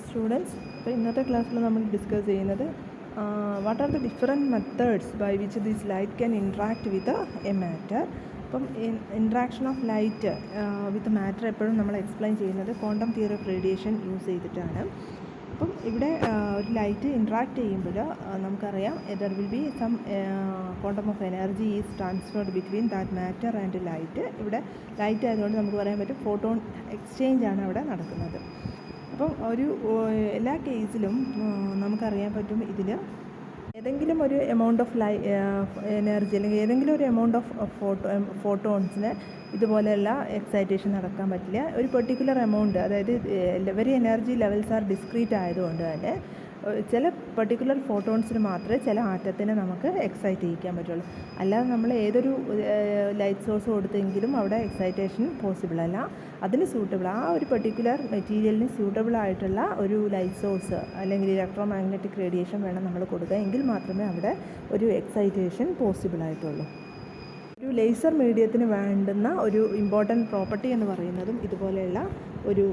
Students, അപ്പോൾ ഇന്നത്തെ ക്ലാസ്സിൽ നമ്മൾ ഡിസ്കസ് ചെയ്യുന്നത് what are the different methods by which this light can interact with a matter. അപ്പം interaction of light with matter എപ്പോഴും നമ്മൾ എക്സ്പ്ലെയിൻ ചെയ്യുന്നത് quantum theory of radiation use ചെയ്തിട്ടാണ്. അപ്പം ഇവിടെ ഒരു ലൈറ്റ് ഇൻട്രാക്ട് ചെയ്യുമ്പോൾ നമുക്കറിയാം there will be some quantum of energy is transferred between that matter and light. ഇവിടെ ലൈറ്റ് ആയതുകൊണ്ട് നമുക്ക് പറയാൻ പറ്റും ഫോട്ടോൺ എക്സ്ചേഞ്ച് ആണ് അവിടെ നടക്കുന്നത്. അപ്പം എല്ലാ കേസിലും നമുക്കറിയാൻ പറ്റും ഇതിൽ ഏതെങ്കിലും ഒരു എമൗണ്ട് ഓഫ് എനർജി അല്ലെങ്കിൽ ഏതെങ്കിലും ഒരു എമൗണ്ട് ഓഫ് ഫോട്ടോൺസിന് ഇതുപോലെയുള്ള എക്സൈറ്റേഷൻ നടക്കാൻ പറ്റില്ല. ഒരു പെർട്ടിക്കുലർ എമൗണ്ട്, അതായത് very energy levels are discrete ആയതുകൊണ്ട് തന്നെ ചില പെർട്ടിക്കുലർ ഫോട്ടോൺസിന് മാത്രമേ ചില ആറ്റത്തിനെ നമുക്ക് എക്സൈറ്റ് ചെയ്യിക്കാൻ പറ്റുള്ളൂ. അല്ലാതെ നമ്മൾ ഏതൊരു ലൈറ്റ് സോഴ്സ് കൊടുത്തെങ്കിലും അവിടെ എക്സൈറ്റേഷൻ പോസിബിൾ അല്ല. അതിന് സൂട്ടബിൾ, ആ ഒരു പെർട്ടിക്കുലർ മെറ്റീരിയലിന് സ്യൂട്ടബിൾ ആയിട്ടുള്ള ഒരു ലൈറ്റ് സോഴ്സ് അല്ലെങ്കിൽ ഇലക്ട്രോ മാഗ്നറ്റിക് റേഡിയേഷൻ വേണം നമ്മൾ കൊടുക്കുക. എങ്കിൽ മാത്രമേ അവിടെ ഒരു എക്സൈറ്റേഷൻ പോസിബിൾ ആയിട്ടുള്ളൂ. ഒരു ലേസർ മീഡിയത്തിന് വേണ്ടുന്ന ഒരു ഇമ്പോർട്ടൻറ്റ് പ്രോപ്പർട്ടി എന്ന് പറയുന്നതും ഇതുപോലെയുള്ള ഒരു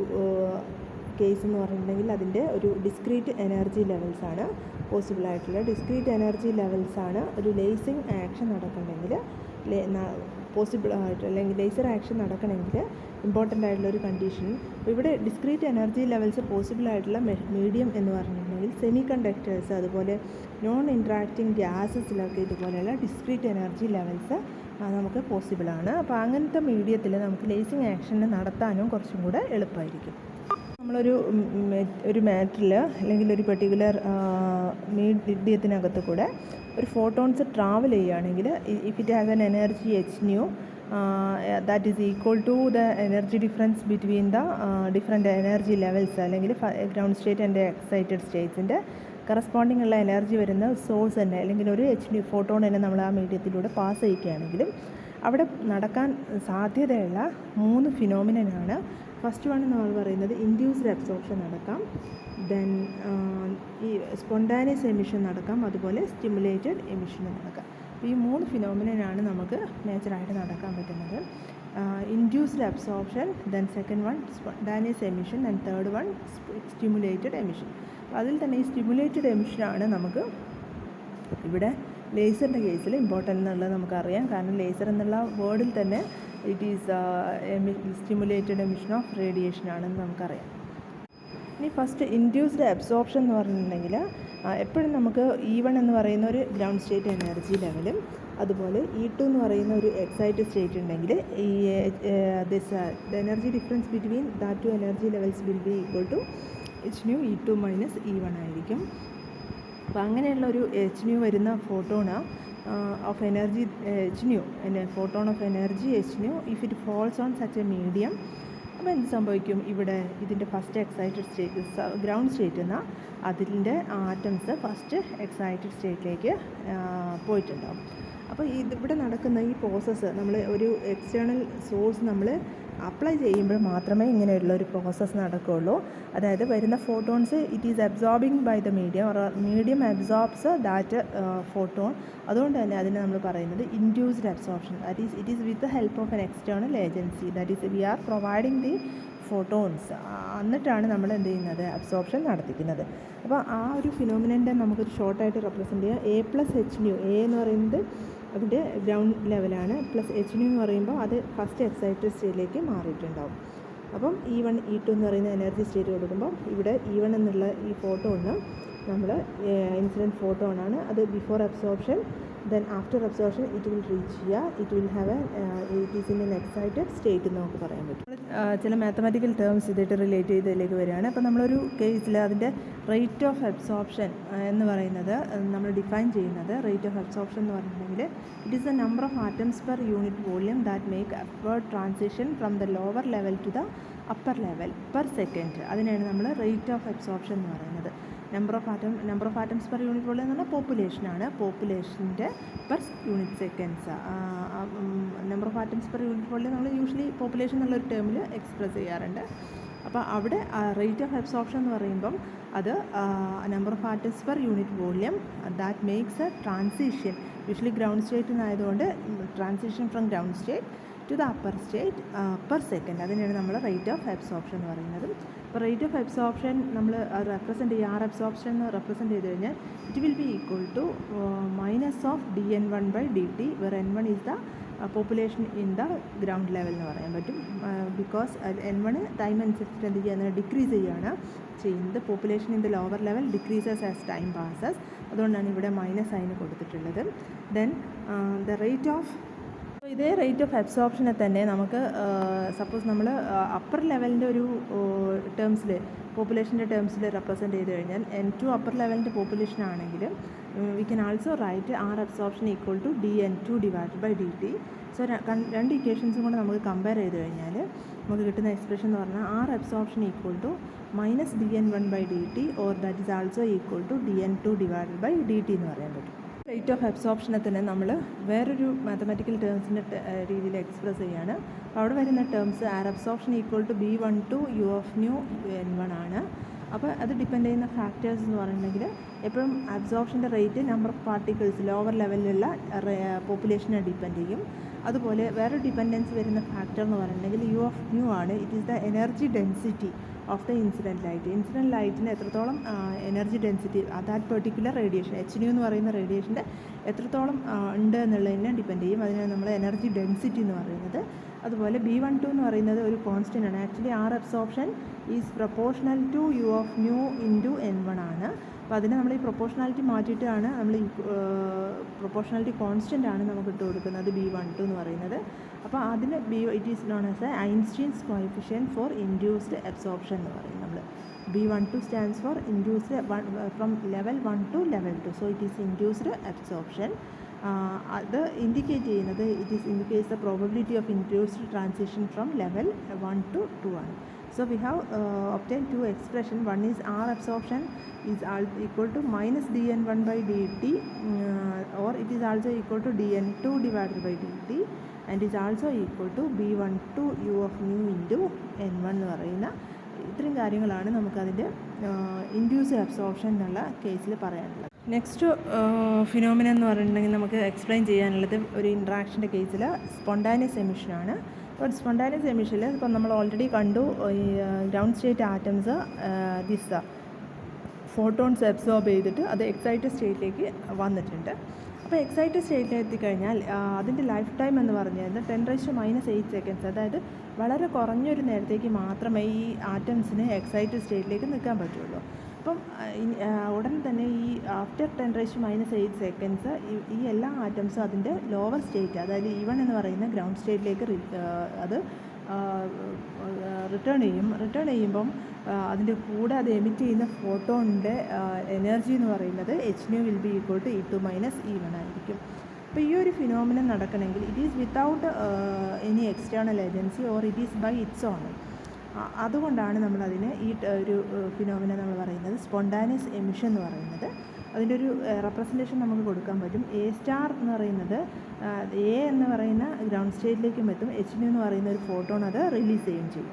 കേസ് എന്ന് പറഞ്ഞിട്ടുണ്ടെങ്കിൽ അതിൻ്റെ ഒരു ഡിസ്ക്രീറ്റ് എനർജി ലെവൽസാണ് പോസിബിൾ ആയിട്ടുള്ള. ഡിസ്ക്രീറ്റ് എനർജി ലെവൽസാണ് ഒരു ലേസിങ് ആക്ഷൻ നടക്കണമെങ്കിൽ പോസിബിൾ ആയിട്ട്, അല്ലെങ്കിൽ ലേസർ ആക്ഷൻ നടക്കണമെങ്കിൽ ഇമ്പോർട്ടൻ്റ് ആയിട്ടുള്ളൊരു കണ്ടീഷൻ. ഇവിടെ ഡിസ്ക്രീറ്റ് എനർജി ലെവൽസ് പോസിബിൾ ആയിട്ടുള്ള മീഡിയം എന്ന് പറഞ്ഞിട്ടുണ്ടെങ്കിൽ സെമി കണ്ടക്ടേഴ്സ്, അതുപോലെ നോൺ ഇൻട്രാക്റ്റിംഗ് ഗ്യാസസിലൊക്കെ ഇതുപോലെയുള്ള ഡിസ്ക്രീറ്റ് എനർജി ലെവൽസ് നമുക്ക് പോസിബിളാണ്. അപ്പോൾ അങ്ങനത്തെ മീഡിയത്തിൽ നമുക്ക് ലേസിങ് ആക്ഷൻ നടത്താനും കുറച്ചും കൂടെ എളുപ്പമായിരിക്കും. നമ്മളൊരു മാറ്ററിൽ അല്ലെങ്കിൽ ഒരു പെർട്ടിക്കുലർ മീഡിയത്തിനകത്ത് കൂടെ ഒരു ഫോട്ടോൺസ് ട്രാവൽ ചെയ്യുകയാണെങ്കിൽ if it has an energy h nu that is equal to the energy difference between the different energy levels, അല്ലെങ്കിൽ ഗ്രൗണ്ട് സ്റ്റേറ്റ് ആൻഡ് എക്സൈറ്റഡ് സ്റ്റേറ്റ്സിൻ്റെ കറസ്പോണ്ടിങ് ഉള്ള എനർജി വരുന്ന സോഴ്സ് തന്നെ, അല്ലെങ്കിൽ ഒരു h nu ഫോട്ടോൺ തന്നെ നമ്മൾ ആ മീഡിയത്തിലൂടെ പാസ് ചെയ്യിക്കുകയാണെങ്കിലും അവിടെ നടക്കാൻ സാധ്യതയുള്ള 3 ഫിനോമിനനാണ്. ഫസ്റ്റ് വൺ നമ്മൾ പറയുന്നത് ഇൻഡ്യൂസ്ഡ് അബ്സോർപ്ഷൻ നടക്കാം, ദെൻ ഈ സ്പോണ്ടാനിയസ് എമിഷൻ നടക്കാം, അതുപോലെ സ്റ്റിമുലേറ്റഡ് എമിഷൻ നടക്കാം. അപ്പോൾ ഈ 3 ഫിനോമിനനാണ് നമുക്ക് മേജറായിട്ട് നടക്കാൻ പറ്റുന്നത്. Induced absorption, then second one spontaneous emission, and third one stimulated emission. അതിൽ തന്നെ ഈ സ്റ്റിമുലേറ്റഡ് എമിഷനാണ് നമുക്ക് ഇവിടെ ലേസറിൻ്റെ കേസിൽ ഇമ്പോർട്ടൻ്റ് എന്നുള്ളത് നമുക്കറിയാം. കാരണം ലേസർ എന്നുള്ള വേർഡിൽ തന്നെ it is stimulated emission of radiation ആണെന്ന് നമുക്കറിയാം. ഇനി ഫസ്റ്റ് ഇൻഡ്യൂസ്ഡ് അബ്സോർപ്ഷൻ എന്ന് പറഞ്ഞിട്ടുണ്ടെങ്കിൽ എപ്പോഴും നമുക്ക് E1 എന്ന് പറയുന്ന ഒരു ഗ്രൗണ്ട് സ്റ്റേറ്റ് എനർജി ലെവലും അതുപോലെ E2 എന്ന് പറയുന്ന ഒരു എക്സൈറ്റഡ് സ്റ്റേറ്റ് ഉണ്ടെങ്കിൽ ഈ the energy difference between that two energy levels will be equal to h nu E2 minus E1 ആയിരിക്കും. അപ്പോൾ അങ്ങനെയുള്ള ഒരു h nu വരുന്ന photon of energy h nu, photon of energy h nu if it falls on such a medium. അപ്പോൾ എന്ത് സംഭവിക്കും? ഇവിടെ ഇതിൻ്റെ first excited state ground state എന്നാൽ അതിൻ്റെ ആറ്റംസ് ഫസ്റ്റ് എക്സൈറ്റഡ് സ്റ്റേറ്റിലേക്ക് പോയിട്ടുണ്ടാകും. അപ്പോൾ ഇതിവിടെ നടക്കുന്ന ഈ പ്രോസസ്സ് നമ്മൾ ഒരു എക്സ്റ്റേണൽ സോഴ്സ് നമ്മൾ അപ്ലൈ ചെയ്യുമ്പോൾ മാത്രമേ ഇങ്ങനെയുള്ള ഒരു പ്രോസസ്സ് നടക്കുകയുള്ളൂ. അതായത് വരുന്ന photons it is absorbing by the medium, or medium absorbs that photon. അതുകൊണ്ട് തന്നെ അതിന് നമ്മൾ പറയുന്നത് induced absorption. That is it is with the help of an external agency, that is we are providing the photons. എന്നിട്ടാണ് നമ്മൾ എന്ത് ചെയ്യുന്നത്? Absorption നടത്തിക്കുന്നത്. അപ്പോൾ ആ ഒരു ഫിനോമിനൻ്റെ നമുക്കൊരു ഷോർട്ടായിട്ട് റെപ്രസെൻറ്റ് ചെയ്യാം. A+h nu. എ എന്ന് പറയുന്നത് അതിൻ്റെ ഗ്രൗണ്ട് ലെവലാണ്, പ്ലസ് h nu എന്ന് പറയുമ്പോൾ അത് ഫസ്റ്റ് എക്സൈറ്റഡ് സ്റ്റേറ്റിലേക്ക് മാറിയിട്ടുണ്ടാവും. അപ്പം E1 E2 എന്ന് പറയുന്ന എനർജി സ്റ്റേറ്റ് കൊടുക്കുമ്പോൾ ഇവിടെ E1 എന്നുള്ള ഈ ഫോട്ടോണ് നമ്മൾ ഇൻസിഡൻറ്റ് ഫോട്ടോണാണ്. അത് before absorption, then after absorption it will reach ചെയ്യുക, it will have it is in an excited state എന്ന് നമുക്ക് പറയാൻ പറ്റും. ചില മാത്തമാറ്റിക്കൽ ടേംസ് ഇതിട്ട് റിലേറ്റ് ചെയ്തതിലേക്ക് വരികയാണ്. അപ്പോൾ നമ്മളൊരു കേസിൽ അതിൻ്റെ റേറ്റ് ഓഫ് അബ്സോർപ്ഷൻ എന്ന് പറയുന്നത് നമ്മൾ ഡിഫൈൻ ചെയ്യുന്നത്, റേറ്റ് ഓഫ് അബ്സോർപ്ഷൻ എന്ന് പറഞ്ഞിട്ടുണ്ടെങ്കിൽ it is the number of atoms per unit volume that make upward transition from the lower level to the upper level per second. അതിനാണ് നമ്മൾ റേറ്റ് ഓഫ് അബ്സോർപ്ഷൻ എന്ന് പറയുന്നത്. Number of atoms per unit volume എന്ന് പറഞ്ഞാൽ പോപ്പുലേഷനാണ്. പോപ്പുലേഷൻ്റെ per unit seconds. Number of atoms per unit volume നമ്മൾ usually population എന്നുള്ളൊരു ടേമിൽ എക്സ്പ്രസ് ചെയ്യാറുണ്ട്. അപ്പോൾ അവിടെ റേറ്റ് ഓഫ് അബ്സോർപ്ഷൻ എന്ന് പറയുമ്പം അത് number of atoms per unit volume that makes a transition. Usually ground state എന്നായതുകൊണ്ട് transition from ground state to the upper state per second. അതിനാണ് നമ്മൾ റേറ്റ് ഓഫ് അബ്സോർപ്ഷൻ എന്ന് പറയുന്നത്. അപ്പോൾ റേറ്റ് ഓഫ് അബ്സോർപ്ഷൻ നമ്മൾ റെപ്രസെൻറ്റ് ചെയ്യുക, ആർ അബ്സോർപ്ഷൻ എന്ന് represent ചെയ്ത് കഴിഞ്ഞാൽ it will be equal to minus of dN1/dt, where N1 is the population in the ground level എന്ന് പറയാൻ പറ്റും. ബിക്കോസ് N1 ടൈം അനുസരിച്ചിട്ട് എന്ത് ചെയ്യുന്നത്, ഡിക്രീസ് ചെയ്യുകയാണ് ചെയ്യുന്നത്. Population in the lower level decreases as time passes. അതുകൊണ്ടാണ് ഇവിടെ മൈനസ് സൈന് കൊടുത്തിട്ടുള്ളത്. ദെൻ ദ റേറ്റ് ഓഫ്, ഇതേ റേറ്റ് ഓഫ് അബ്സോർപ്ഷനെ തന്നെ നമുക്ക് സപ്പോസ് നമ്മൾ അപ്പർ ലെവലിൻ്റെ ഒരു ടേംസിൽ, പോപ്പുലേഷൻ്റെ ടേംസിൽ റെപ്രസെൻറ്റ് ചെയ്ത് കഴിഞ്ഞാൽ N2 അപ്പർ ലെവലിൻ്റെ പോപ്പുലേഷൻ ആണെങ്കിൽ we can also write R absorption equal to dN2/dt. So രണ്ട് ഇക്വേഷൻസും കൂടെ നമുക്ക് കമ്പയർ ചെയ്ത് കഴിഞ്ഞാൽ നമുക്ക് കിട്ടുന്ന എക്സ്പ്രഷൻ എന്ന് പറഞ്ഞാൽ R absorption equal to minus dN1/dt, or that is also equal to dN2/dt എന്ന് പറയാൻ പറ്റും. റേറ്റ് ഓഫ് അബ്സോർപ്ഷനെ തന്നെ നമ്മൾ വേറൊരു മാത്തമാറ്റിക്കൽ ടേംസിൻ്റെ രീതിയിൽ എക്സ്പ്രസ് ചെയ്യുകയാണ്. അപ്പോൾ അവിടെ വരുന്ന terms R absorption equal to B12 U of nu N1 ആണ്. അപ്പോൾ അത് ഡിപ്പെൻഡ് ചെയ്യുന്ന ഫാക്ടേഴ്സ് എന്ന് പറയുന്നെങ്കിൽ എപ്പോഴും അബ്സോർപ്ഷൻ്റെ rate number of particles lower ലെവലിലുള്ള പോപ്പുലേഷനെ ഡിപ്പെൻഡ് ചെയ്യും. അതുപോലെ വേറെ ഡിപ്പെൻഡൻസ് വരുന്ന ഫാക്ടർ എന്ന് പറയുന്നെങ്കിൽ U of nu ആണ്. It is the energy density of the incident light. Incident ലൈറ്റിന് എത്രത്തോളം energy density that particular radiation, HNu എന്ന് പറയുന്ന റേഡിയേഷൻ്റെ എത്രത്തോളം ഉണ്ട് എന്നുള്ളതിനെ ഡിപ്പെൻഡ് ചെയ്യും. അതിനാണ് നമ്മൾ എനർജി ഡെൻസിറ്റി എന്ന് പറയുന്നത്. അതുപോലെ B12 എന്ന് പറയുന്നത് ഒരു കോൺസ്റ്റൻ്റ് ആണ്. Actually R absorption is proportional to U of nu into N1 ആണ്. അപ്പോൾ അതിനെ നമ്മൾ ഈ പ്രൊപ്പോർഷണാലിറ്റി മാറ്റിയിട്ടാണ് നമ്മൾ ഈ പ്രൊപ്പോർഷണാലിറ്റി കോൺസ്റ്റൻ്റ് ആണ് നമുക്ക് ഇട്ട് കൊടുക്കുന്നത് B12 എന്ന് പറയുന്നത്. അപ്പോൾ അതിന് it is known as a Einstein's coefficient for induced absorption എന്ന് പറയും നമ്മൾ. B12 stands for induced from level 1 to level 2. So it is induced absorption. അത് ഇൻഡിക്കേറ്റ് ചെയ്യുന്നത് it is indicates the probability of induced transition from level 1 to 2 ആണ്. So we have obtained two expression. One is R absorption is equal to minus dN1/dt, or it is also equal to dN2/dt, and is also equal to B12 U of nu into N1 എന്ന് പറയുന്ന ഇത്രയും കാര്യങ്ങളാണ് നമുക്കതിൻ്റെ induced absorption എന്നുള്ള കേസിൽ പറയാനുള്ളത്. Next phenomena എന്ന് പറഞ്ഞിട്ടുണ്ടെങ്കിൽ നമുക്ക് എക്സ്പ്ലെയിൻ ചെയ്യാനുള്ളത് ഒരു ഇൻട്രാക്ഷൻ്റെ കേസിൽ സ്പോണ്ടാനിയസ് എമിഷനാണ്. അപ്പോൾ സ്പോണ്ടാനിയസ് എമിഷനിൽ ഇപ്പം നമ്മൾ ഓൾറെഡി കണ്ടു ഈ ground state atoms this photons absorb ചെയ്തിട്ട് അത് എക്സൈറ്റഡ് സ്റ്റേറ്റിലേക്ക് വന്നിട്ടുണ്ട്. അപ്പോൾ എക്സൈറ്റഡ് സ്റ്റേറ്റിൽ എത്തിക്കഴിഞ്ഞാൽ അതിൻ്റെ ലൈഫ് ടൈം എന്ന് പറഞ്ഞാൽ 10⁻⁸ സെക്കൻഡ്സ്, അതായത് വളരെ കുറഞ്ഞൊരു നേരത്തേക്ക് മാത്രമേ ഈ ആറ്റംസിന് എക്സൈറ്റഡ് സ്റ്റേറ്റിലേക്ക് നിൽക്കാൻ പറ്റുള്ളൂ. അപ്പം ഉടൻ തന്നെ ഈ ആഫ്റ്റർ 10⁻⁸ സെക്കൻഡ്സ് ഈ എല്ലാ ആറ്റംസും അതിൻ്റെ ലോവർ സ്റ്റേറ്റ്, അതായത് E1 എന്ന് പറയുന്ന ഗ്രൗണ്ട് സ്റ്റേറ്റിലേക്ക് അത് റിട്ടേൺ ചെയ്യുമ്പം അതിൻ്റെ കൂടെ അത് എമിറ്റ് ചെയ്യുന്ന ഫോട്ടോണിൻ്റെ എനർജി എന്ന് പറയുന്നത് HNu will be equal to E2 - E1 ആയിരിക്കും. അപ്പോൾ ഈ ഒരു ഫിനോമിനൻ നടക്കണമെങ്കിൽ it is without any external agency or it is by its own. അതുകൊണ്ടാണ് നമ്മളതിനെ ഈ ഒരു ഫിനോമിന നമ്മൾ പറയുന്നത് സ്പോണ്ടാനിയസ് എമിഷൻ എന്ന് പറയുന്നത്. അതിൻ്റെ ഒരു റെപ്രസെൻറ്റേഷൻ നമുക്ക് കൊടുക്കാൻ പറ്റും. A സ്റ്റാർ എന്ന് പറയുന്നത് A എന്ന് പറയുന്ന ഗ്രൗണ്ട് സ്റ്റേറ്റിലേക്കും എത്തും, HNu എന്ന് പറയുന്ന ഒരു ഫോട്ടോൺ അത് റിലീസ് ചെയ്യുകയും ചെയ്യും.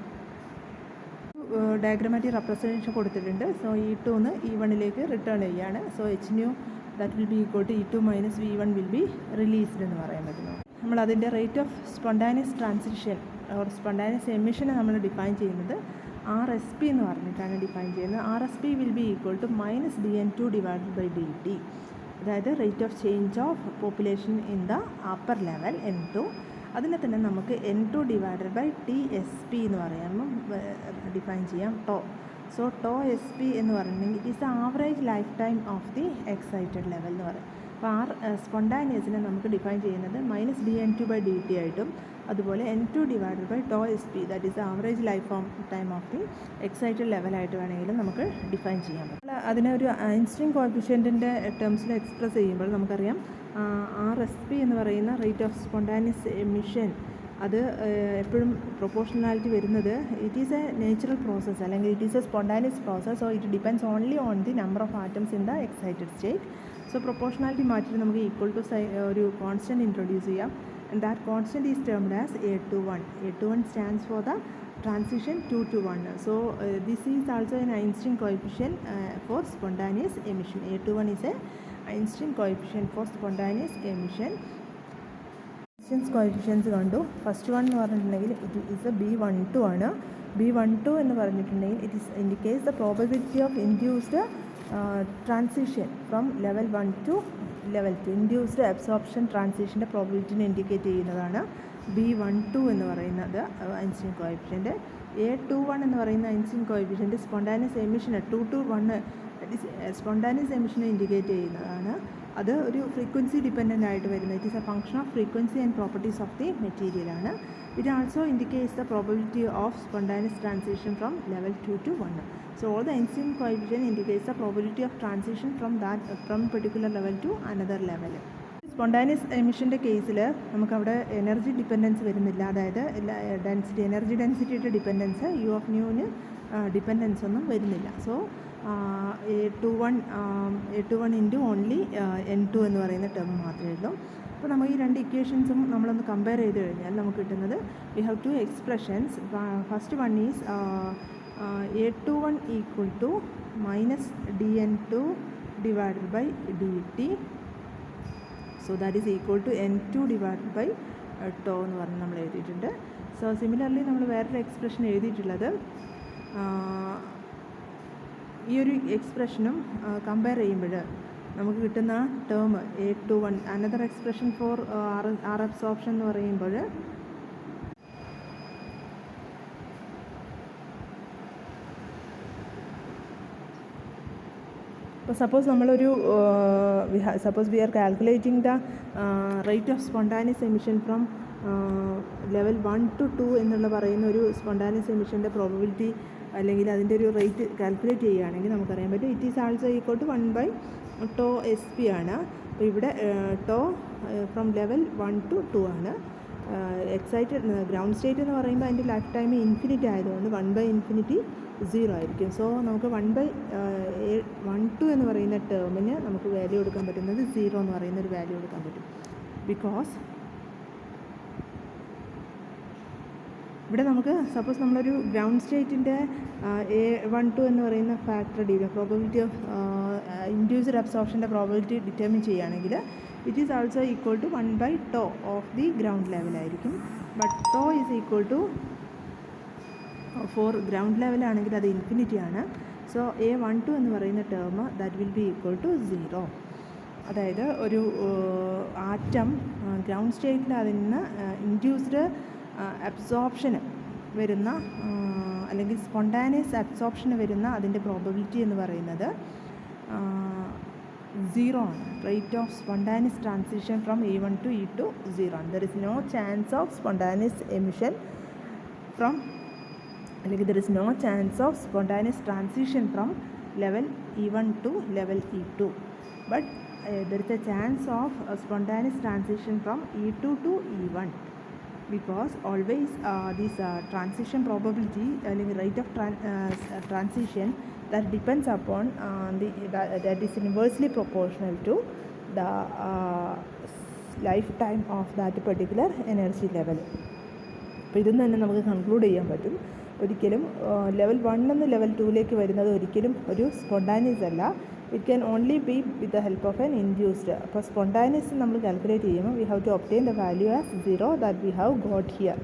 ഡയഗ്രമാറ്റിക് റെപ്രസെൻറ്റേഷൻ കൊടുത്തിട്ടുണ്ട്. സോ E2 എന്ന് E1ലേക്ക് റിട്ടേൺ ചെയ്യുകയാണ്. So HNu that will be equal to E2 - V1 will be released എന്ന് പറയാൻ പറ്റുന്നു. നമ്മളതിൻ്റെ rate of spontaneous transition or spontaneous എമിഷനെ നമ്മൾ ഡിഫൈൻ ചെയ്യുന്നത് RSP എന്ന് പറഞ്ഞിട്ടാണ് ഡിഫൈൻ ചെയ്യുന്നത്. RSP will be equal to minus dN2/dt, അതായത് rate of change of population in the upper level N2. അതിനെ തന്നെ നമുക്ക് N2/TSP എന്ന് പറയുമ്പോൾ ഡിഫൈൻ ചെയ്യാം. സോ TSP എന്ന് പറഞ്ഞിട്ടുണ്ടെങ്കിൽ it is the average life time of the excited level എന്ന് പറയും. അപ്പോൾ സ്പോണ്ടാനിയസിനെ നമുക്ക് ഡിഫൈൻ ചെയ്യുന്നത് മൈനസ് dN2/dt ആയിട്ടും അതുപോലെ N2/TSP that is average life time of the excited ലെവലായിട്ട് വേണമെങ്കിലും നമുക്ക് ഡിഫൈൻ ചെയ്യാൻ പറ്റും. അതിനെ ഒരു ഐൻസ്റ്റീൻ കോഎഫിഷ്യൻറ്റിൻ്റെ ടേംസിൽ എക്സ്പ്രസ് ചെയ്യുമ്പോൾ നമുക്കറിയാം RSP എന്ന് പറയുന്ന റേറ്റ് ഓഫ് സ്പോണ്ടാനിയസ് എമിഷൻ അത് എപ്പോഴും പ്രൊപ്പോർഷണാലിറ്റി വരുന്നത് it is a natural process അല്ലെങ്കിൽ it is a spontaneous process. So it depends only on the number of atoms in the excited state. So proportionality മാറ്റിയിട്ട് നമുക്ക് equal to ഒരു constant introduce ചെയ്യാം. And that constant is termed as A21. A21 stands for the transition 2 to 1. So this is also an Einstein coefficient for spontaneous emission. A21 is a Einstein coefficient for spontaneous emission. Incidence coefficients കണ്ടു. First one എന്ന് പറഞ്ഞിട്ടുണ്ടെങ്കിൽ it is A B12 ആണ്. B12 എന്ന് പറഞ്ഞിട്ടുണ്ടെങ്കിൽ it is indicates the probability of induced transition from level 1 to level 2. Induced absorption ട്രാൻസിഷൻ്റെ പ്രോബബിലിറ്റിനെ indicate ചെയ്യുന്നതാണ് B12 എന്ന് പറയുന്നത് ഇൻസിഡൻസ് കോഎഫിഷ്യൻറ്റ്. A21 എന്ന് പറയുന്ന incidence coefficient spontaneous emission 2 to 1 spontaneous എമിഷനെ ഇൻഡിക്കേറ്റ് ചെയ്യുന്നതാണ്. അത് ഒരു ഫ്രീക്വൻസി ഡിപ്പെൻഡൻ്റ് ആയിട്ട് വരുന്നത്. It is a function of frequency and properties of the മെറ്റീരിയലാണ്. It also indicates the probability of spontaneous transition from level 2 to 1. So all the incident coefficient indicates the probability of transition from particular level to another level. Spontaneous എമിഷൻ്റെ കേസിൽ നമുക്കവിടെ energy dependence വരുന്നില്ല. അതായത് energy ഡെൻസിറ്റിയുടെ dependence U of ന്യൂവിന് dependence ഒന്നും വരുന്നില്ല. So A21 into only N2 എന്ന് പറയുന്ന ടേം മാത്രമേ ഉള്ളൂ. അപ്പോൾ നമുക്ക് ഈ രണ്ട് ഇക്വേഷൻസും നമ്മളൊന്ന് കമ്പയർ ചെയ്ത് കഴിഞ്ഞാൽ നമുക്ക് കിട്ടുന്നത് we have two expressions. First one is A21 equal to minus dN2 divided by dt. So that is equal to N2 divided by tau എന്ന് പറഞ്ഞ് നമ്മൾ എഴുതിയിട്ടുണ്ട്. സോ സിമിലർലി നമ്മൾ വേറൊരു എക്സ്പ്രഷൻ എഴുതിയിട്ടുള്ളത് ഈ ഒരു എക്സ്പ്രഷനും കമ്പയർ ചെയ്യുമ്പോൾ നമുക്ക് കിട്ടുന്ന term A21 another expression for R absorption എന്ന് പറയുമ്പോൾ ഇപ്പോൾ സപ്പോസ് നമ്മളൊരു suppose we are calculating the rate of spontaneous emission from level 1 to 2 എന്നുള്ള പറയുന്ന ഒരു സ്പോണ്ടാനിയസ് എമിഷൻ്റെ പ്രോബബിലിറ്റി അല്ലെങ്കിൽ അതിൻ്റെ ഒരു റേറ്റ് കാൽക്കുലേറ്റ് ചെയ്യുകയാണെങ്കിൽ നമുക്കറിയാൻ പറ്റും it is also equal to 1/τ SP ആണ്. അപ്പോൾ ഇവിടെ ടോ ഫ്രം ലെവൽ 1 to 2 ആണ്. എക്സൈറ്റഡ് ഗ്രൗണ്ട് സ്റ്റേറ്റ് എന്ന് പറയുമ്പോൾ അതിൻ്റെ ലൈഫ് ടൈം ഇൻഫിനിറ്റി ആയതുകൊണ്ട് 1/∞ 0 ആയിരിക്കും. സോ നമുക്ക് 1/12 എന്ന് പറയുന്ന ടേമിന് നമുക്ക് വാല്യൂ കൊടുക്കാൻ പറ്റുന്നത് 0 എന്ന് പറയുന്ന ഒരു വാല്യൂ കൊടുക്കാൻ പറ്റും. ബിക്കോസ് ഇവിടെ നമുക്ക് സപ്പോസ് നമ്മളൊരു ഗ്രൗണ്ട് സ്റ്റേറ്റിൻ്റെ A12 എന്ന് പറയുന്ന ഫാക്ടർ പ്രോബബിലിറ്റി ഓഫ് ഇൻഡ്യൂസ്ഡ് അബ്സോർപ്ഷൻ്റെ പ്രോബബിലിറ്റി ഡിറ്റർമിൻ ചെയ്യുകയാണെങ്കിൽ it is also equal to 1/τ of the ground ലെവലായിരിക്കും. But tau is equal to for ground ലെവലാണെങ്കിൽ അത് ഇൻഫിനിറ്റി ആണ്. സോ A12 എന്ന് പറയുന്ന term that will be equal to 0. അതായത് ഒരു ആറ്റം ഗ്രൗണ്ട് സ്റ്റേറ്റിൽ അതിൽ നിന്ന് ഇൻഡ്യൂസ്ഡ് അബ്സോർപ്ഷന് വരുന്ന അല്ലെങ്കിൽ സ്പോണ്ടാനിയസ് അബ്സോർപ്ഷന് വരുന്ന അതിൻ്റെ പ്രോബബിലിറ്റി എന്ന് പറയുന്നത് 0 ആണ്. Rate of spontaneous transition from E1 to E2 0 ആണ്. There is no chance of spontaneous emission from അല്ലെങ്കിൽ there is no chance of spontaneous transition from level E1 to level E2. But there is a chance of spontaneous transition from E2 to E1. Because always this transition probability അല്ലെങ്കിൽ rate of transition that depends upon that is inversely proportional to the lifetime of that particular energy level. അപ്പോൾ ഇതൊന്നും തന്നെ നമുക്ക് conclude ചെയ്യാൻ പറ്റും. ഒരിക്കലും level 1 നിന്ന് level 2ലേക്ക് വരുന്നത് ഒരിക്കലും ഒരു സ്പോണ്ടാനിയസ് അല്ല. It can only be with the help of an induced. അപ്പോൾ സ്പോണ്ടാനിയസ് നമ്മൾ കാൽക്കുലേറ്റ് ചെയ്യുമ്പോൾ we have to obtain the value as 0 that we have got here.